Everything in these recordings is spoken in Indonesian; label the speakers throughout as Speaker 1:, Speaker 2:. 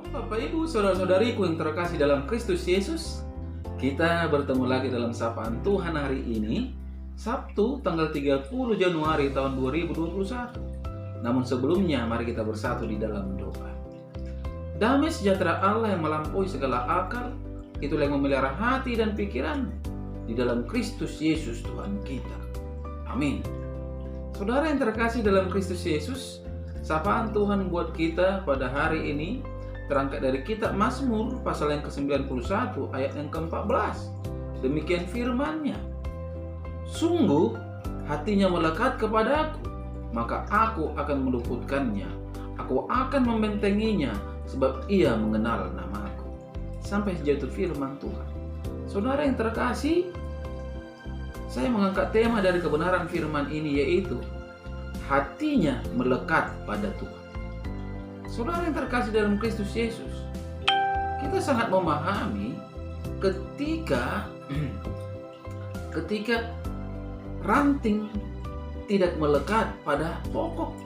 Speaker 1: Bapak Ibu, saudara-saudariku yang terkasih dalam Kristus Yesus, kita bertemu lagi dalam sapaan Tuhan hari ini, Sabtu tanggal 30 Januari tahun 2021. Namun sebelumnya, mari kita bersatu di dalam doa. Damai sejahtera Allah yang melampaui segala akal, itulah yang memelihara hati dan pikiran di dalam Kristus Yesus Tuhan kita. Amin. Saudara yang terkasih dalam Kristus Yesus, sapaan Tuhan buat kita pada hari ini terangkat dari kitab Mazmur pasal yang ke-91 ayat yang ke-14. Demikian firman-Nya. Sungguh hatinya melekat kepadaku, maka aku akan meluputkannya. Aku akan membentenginya sebab ia mengenal namaku. Sampai sejauh itu firman Tuhan. Saudara yang terkasih, saya mengangkat tema dari kebenaran firman ini, yaitu hatinya melekat pada Tuhan. Saudara yang terkasih dalam Kristus Yesus, kita sangat memahami ketika ranting tidak melekat pada pokok,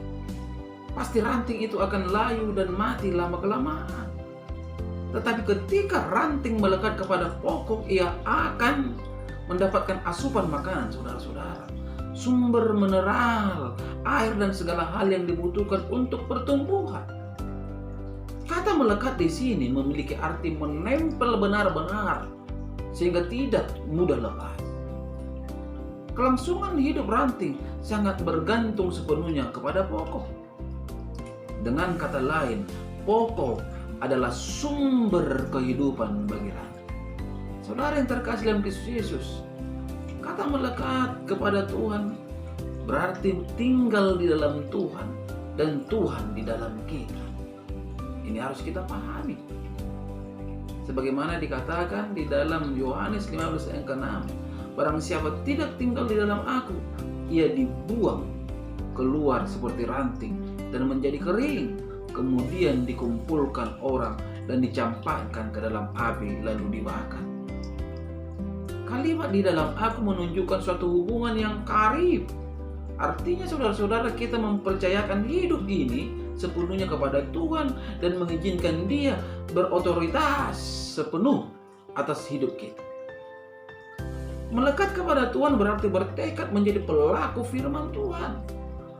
Speaker 1: pasti ranting itu akan layu dan mati lama-kelamaan. Tetapi ketika ranting melekat kepada pokok, ia akan mendapatkan asupan makanan, saudara-saudara, sumber mineral, air dan segala hal yang dibutuhkan untuk pertumbuhan. Kata melekat di sini memiliki arti menempel benar-benar sehingga tidak mudah lepas. Kelangsungan hidup ranting sangat bergantung sepenuhnya kepada pokok. Dengan kata lain, pokok adalah sumber kehidupan bagi ranting. Saudara yang terkasih dalam Kristus Yesus, kata melekat kepada Tuhan berarti tinggal di dalam Tuhan dan Tuhan di dalam kita. Ini harus kita pahami. Sebagaimana dikatakan di dalam Yohanes 15 ayat ke-6, barang siapa tidak tinggal di dalam aku, ia dibuang keluar seperti ranting dan menjadi kering, kemudian dikumpulkan orang dan dicampakkan ke dalam api lalu dibakar. Kalimat di dalam aku menunjukkan suatu hubungan yang karib. Artinya saudara-saudara, kita mempercayakan hidup ini sepenuhnya kepada Tuhan dan mengizinkan Dia berotoritas sepenuh atas hidup kita. Melekat kepada Tuhan berarti bertekad menjadi pelaku firman Tuhan.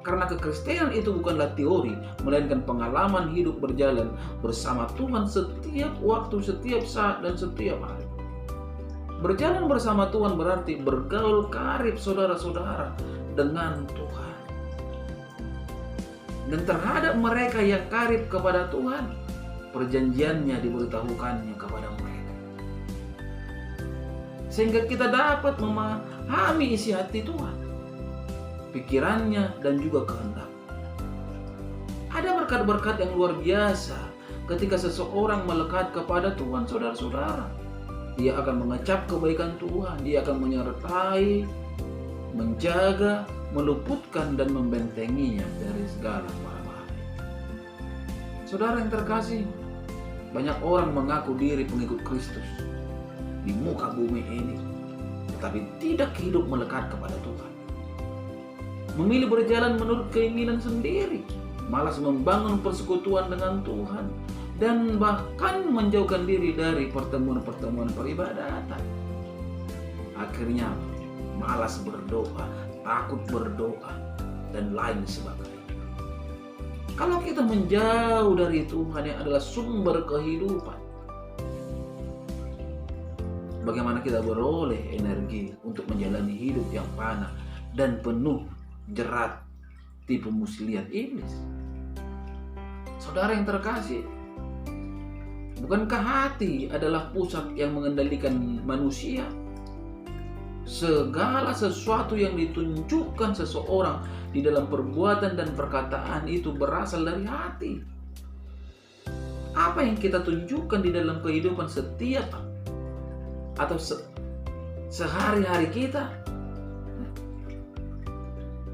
Speaker 1: Karena kekristenan itu bukanlah teori, melainkan pengalaman hidup berjalan bersama Tuhan setiap waktu, setiap saat, dan setiap hari. Berjalan bersama Tuhan berarti bergaul karib, saudara-saudara, dengan Tuhan. Dan terhadap mereka yang karib kepada Tuhan, perjanjiannya diberitahukannya kepada mereka. Sehingga kita dapat memahami isi hati Tuhan, pikirannya dan juga kehendak. Ada berkat-berkat yang luar biasa ketika seseorang melekat kepada Tuhan, saudara-saudara. Dia akan mengecap kebaikan Tuhan, dia akan menyertai, menjaga, meluputkan dan membentenginya dari segala bahaya. Saudara yang terkasih, banyak orang mengaku diri pengikut Kristus di muka bumi ini, tetapi tidak hidup melekat kepada Tuhan. Memilih berjalan menurut keinginan sendiri, malas membangun persekutuan dengan Tuhan, dan bahkan menjauhkan diri dari pertemuan-pertemuan peribadatan. Akhirnya malas berdoa, takut berdoa, dan lain sebagainya. Kalau kita menjauh dari Tuhan yang adalah sumber kehidupan, bagaimana kita beroleh energi untuk menjalani hidup yang fana dan penuh jerat tipu muslihat iblis? Saudara yang terkasih, bukankah hati adalah pusat yang mengendalikan manusia? Segala sesuatu yang ditunjukkan seseorang di dalam perbuatan dan perkataan itu berasal dari hati. Apa yang kita tunjukkan di dalam kehidupan setiap atau sehari-hari kita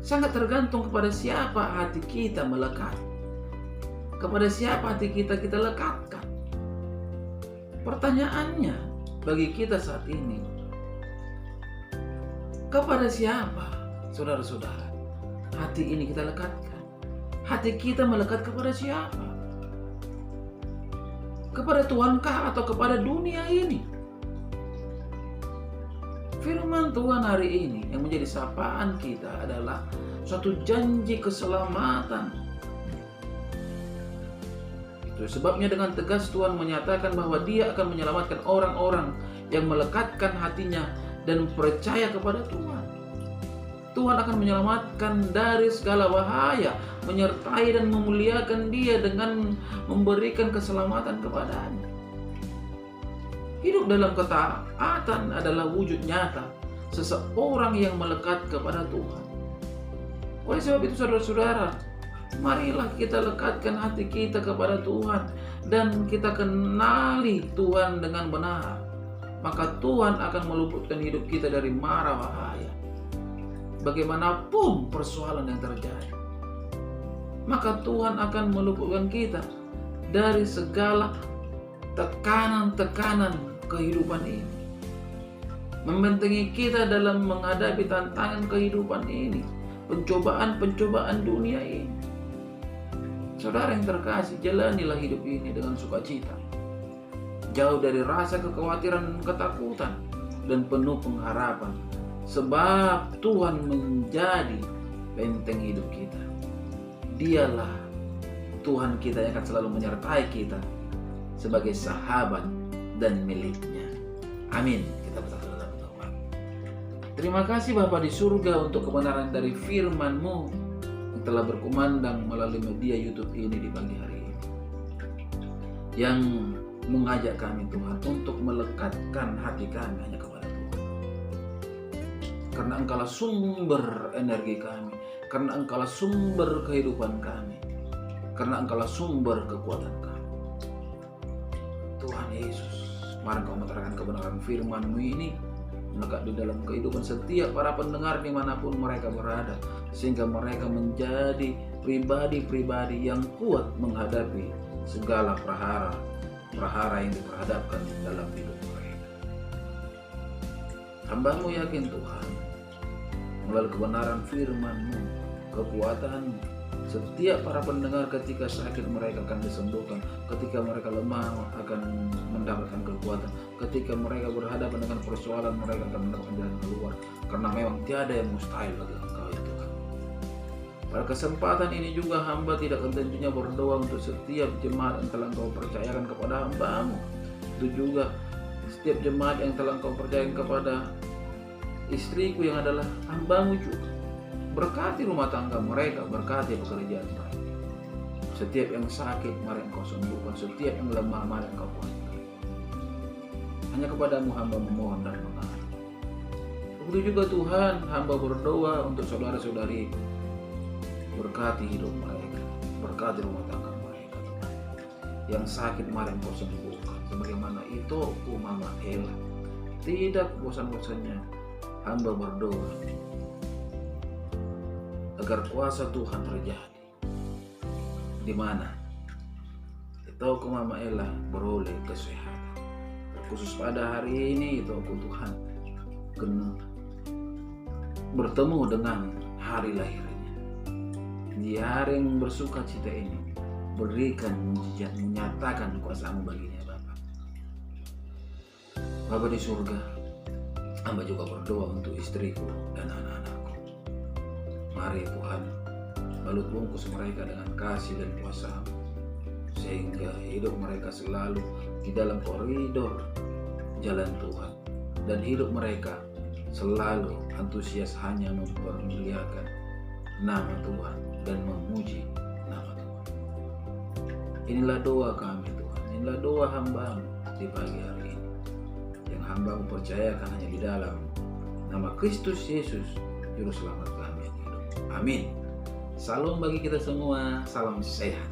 Speaker 1: sangat tergantung kepada siapa hati kita melekat, kepada siapa hati kita lekatkan. Pertanyaannya bagi kita saat ini, kepada siapa, saudara-saudara, hati ini kita lekatkan? Hati kita melekat kepada siapa? Kepada Tuhankah atau kepada dunia ini? Firman Tuhan hari ini yang menjadi sapaan kita adalah suatu janji keselamatan. Itu sebabnya dengan tegas Tuhan menyatakan bahwa Dia akan menyelamatkan orang-orang yang melekatkan hatinya dan percaya kepada Tuhan. Tuhan akan menyelamatkan dari segala bahaya, menyertai dan memuliakan dia dengan memberikan keselamatan kepadanya. Hidup dalam ketaatan adalah wujud nyata seseorang yang melekat kepada Tuhan. Oleh sebab itu saudara-saudara, marilah kita lekatkan hati kita kepada Tuhan dan kita kenali Tuhan dengan benar. Maka Tuhan akan meluputkan hidup kita dari mara bahaya. Bagaimanapun persoalan yang terjadi, maka Tuhan akan meluputkan kita dari segala tekanan-tekanan kehidupan ini, membentengi kita dalam menghadapi tantangan kehidupan ini, pencobaan-pencobaan dunia ini. Saudara yang terkasih, jalanilah hidup ini dengan sukacita, jauh dari rasa kekhawatiran dan ketakutan, dan penuh pengharapan, sebab Tuhan menjadi benteng hidup kita. Dialah Tuhan kita yang akan selalu menyertai kita sebagai sahabat dan miliknya. Amin. Kita berdoa dalam doa. Terima kasih Bapa di surga untuk kebenaran dari firman-Mu yang telah berkumandang melalui media YouTube ini di pagi hari ini, yang mengajak kami Tuhan untuk melekatkan hati kami hanya kepada Tuhan. Karena Engkaulah sumber energi kami, karena Engkaulah sumber kehidupan kami, karena Engkaulah sumber kekuatan kami. Tuhan Yesus, mari Engkau menerangkan kebenaran firman-Mu ini melekat di dalam kehidupan setiap para pendengar dimanapun mereka berada, sehingga mereka menjadi pribadi-pribadi yang kuat menghadapi segala prahara yang diperhadapkan dalam hidup mereka. Hamba-Mu yakin Tuhan, melalui kebenaran firman-Mu, kekuatan-Mu, setiap para pendengar ketika sakit mereka akan disembuhkan, ketika mereka lemah akan mendapatkan kekuatan, ketika mereka berhadapan dengan persoalan mereka akan mendapatkan jalan keluar, karena memang tiada yang mustahil bagi Engkau ya Tuhan. Pada kesempatan ini juga hamba tidak tentunya berdoa untuk setiap jemaat yang telah Engkau percayakan kepada hamba-Mu. Itu juga setiap jemaat yang telah Engkau percayakan kepada istriku yang adalah hamba-Mu juga. Berkati rumah tangga mereka, berkati pekerjaan mereka. Setiap yang sakit, mari Engkau sembuhkan. Setiap yang lemah, mari Engkau kuatkan. Hanya kepadamu hamba memohon dan mengharap. Begitu juga Tuhan, hamba berdoa untuk saudara-saudari. Berkati hidup mereka, berkati rumah tangga mereka. Yang sakit, mari Engkau sembuhkan. Sebagaimana itu Mama Ella, tidak bosan-bosannya hamba berdoa agar kuasa Tuhan terjadi. Di mana itu Mama Ella beroleh kesehatan. Khusus pada hari ini itu Tuhan bertemu dengan hari lahirnya. Di hari yang bersuka cita ini, berikan mujizat, menyatakan kuasa-Mu baginya Bapa. Bapa di surga, hamba juga berdoa untuk istriku dan anak-anakku. Mari Tuhan, balut bungkus mereka dengan kasih dan kuasa-Mu, sehingga hidup mereka selalu di dalam koridor jalan Tuhan, dan hidup mereka selalu antusias hanya mempermuliakan nama Tuhan dan memuji nama Tuhan. Inilah doa kami Tuhan, inilah doa hamba-Mu di pagi hari ini, yang hamba-Mu percayakan hanya di dalam nama Kristus Yesus, Juru Selamat kami yang hidup. Amin. Salam bagi kita semua, salam sehat.